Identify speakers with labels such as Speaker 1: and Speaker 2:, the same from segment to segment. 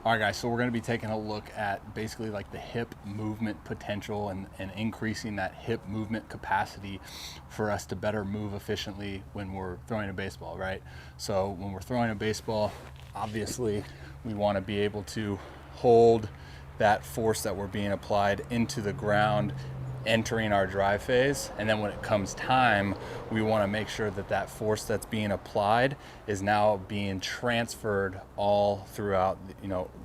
Speaker 1: All right, guys, so we're going to be taking a look at basically like the hip movement potential and increasing that hip movement capacity for us to better move efficiently when we're throwing a baseball, right? So when we're throwing a baseball, obviously we want to be able to hold that force that we're being applied into the ground entering our drive phase, and then when it comes time, we want to make sure that that force that's being applied is now being transferred all throughout,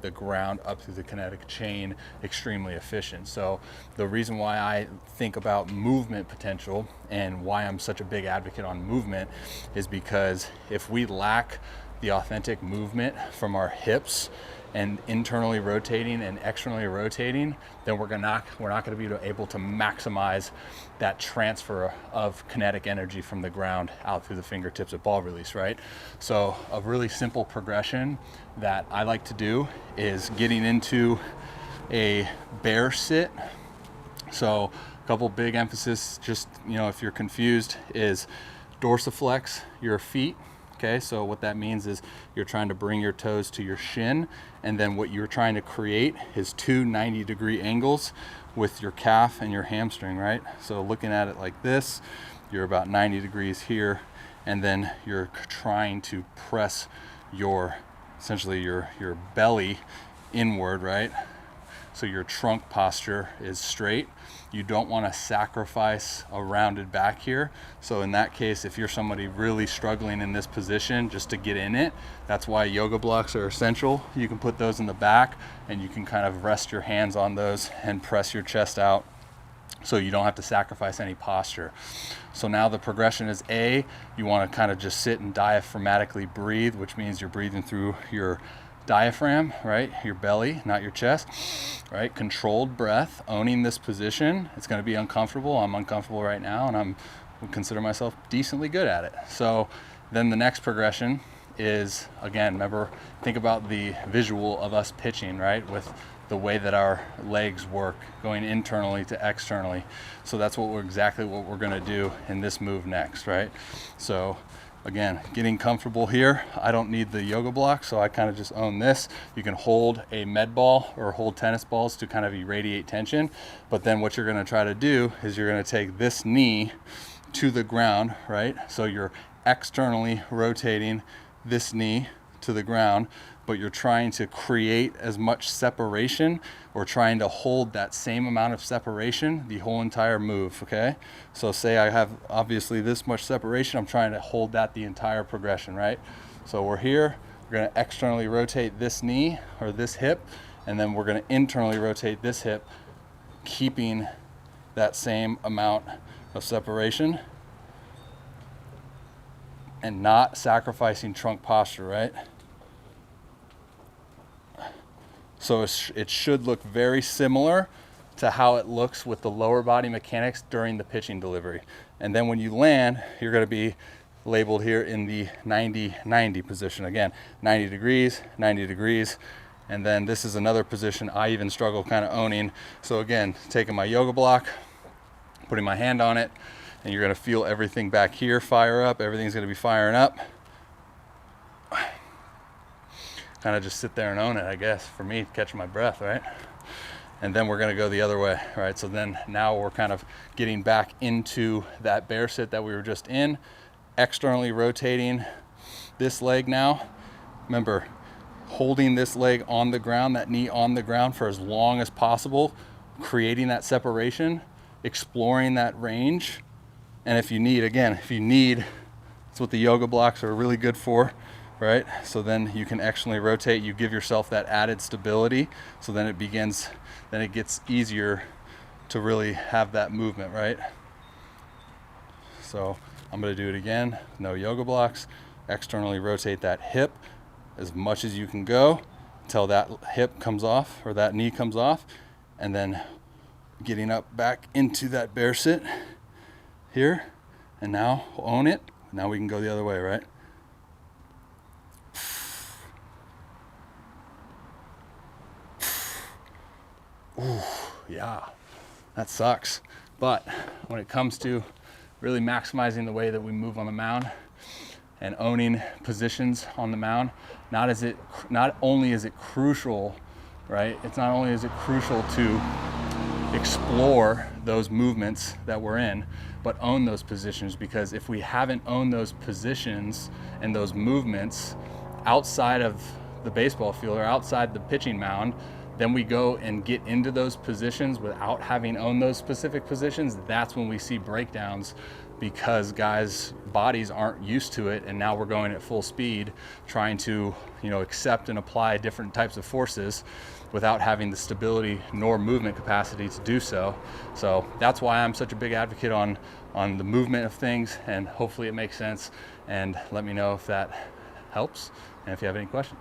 Speaker 1: the ground up through the kinetic chain, extremely efficient. So the reason why I think about movement potential and why I'm such a big advocate on movement is because if we lack the authentic movement from our hips and internally rotating and externally rotating, then we're not going to be able to maximize that transfer of kinetic energy from the ground out through the fingertips at ball release, right? So a really simple progression that I like to do is getting into a bear sit. So a couple big emphasis, just, if you're confused, is dorsiflex your feet. Okay, so what that means is you're trying to bring your toes to your shin, and then what you're trying to create is two 90-degree angles with your calf and your hamstring, right? So looking at it like this, you're about 90 degrees here, and then you're trying to press essentially your belly inward, right? So your trunk posture is straight. You don't want to sacrifice a rounded back here. So in that case, if you're somebody really struggling in this position just to get in it, that's why yoga blocks are essential. You can put those in the back and you can kind of rest your hands on those and press your chest out so you don't have to sacrifice any posture. So now the progression is A, you want to kind of just sit and diaphragmatically breathe, which means you're breathing through your diaphragm, right? Your belly, not your chest, right? Controlled breath, owning this position. It's going to be uncomfortable. I'm uncomfortable right now, and I would consider myself decently good at it. So then the next progression is, again, remember, think about the visual of us pitching, right? With the way that our legs work, going internally to externally. So that's exactly what we're going to do in this move next, right? So again, getting comfortable here. I don't need the yoga block, so I kind of just own this. You can hold a med ball or hold tennis balls to kind of irradiate tension, but then what you're going to try to do is you're going to take this knee to the ground, right? So you're externally rotating this knee to the ground, but you're trying to create as much separation or trying to hold that same amount of separation the whole entire move, okay? So say I have obviously this much separation, I'm trying to hold that the entire progression, right? So we're here, we're gonna externally rotate this knee or this hip, and then we're gonna internally rotate this hip, keeping that same amount of separation and not sacrificing trunk posture, right? So it should look very similar to how it looks with the lower body mechanics during the pitching delivery. And then when you land, you're going to be labeled here in the 90-90 position. Again, 90 degrees, 90 degrees. And then this is another position I even struggle kind of owning. So again, taking my yoga block, putting my hand on it, and you're going to feel everything back here fire up. Everything's going to be firing up. Kind of just sit there and own it, I guess, for me, catching my breath, right? And then we're going to go the other way, right? So then now we're kind of getting back into that bear sit that we were just in, externally rotating this leg now. Remember, holding this leg on the ground, that knee on the ground for as long as possible, creating that separation, exploring that range. And if you need, that's what the yoga blocks are really good for, right? So then you can externally rotate, you give yourself that added stability. So then it gets easier to really have that movement, right? So I'm gonna do it again, no yoga blocks, externally rotate that hip as much as you can go until that hip comes off or that knee comes off, and then getting up back into that bear sit here, and now we'll own it. Now we can go the other way, right? Ooh, yeah, that sucks. But when it comes to really maximizing the way that we move on the mound, and owning positions on the mound, not only is it crucial, right? It's not only is it crucial to explore those movements that we're in, but own those positions, because if we haven't owned those positions and those movements outside of the baseball field or outside the pitching mound, then we go and get into those positions without having owned those specific positions. That's when we see breakdowns, because guys' bodies aren't used to it, and now we're going at full speed trying to, accept and apply different types of forces without having the stability nor movement capacity to do so. So that's why I'm such a big advocate on the movement of things, and hopefully it makes sense. And let me know if that helps and if you have any questions.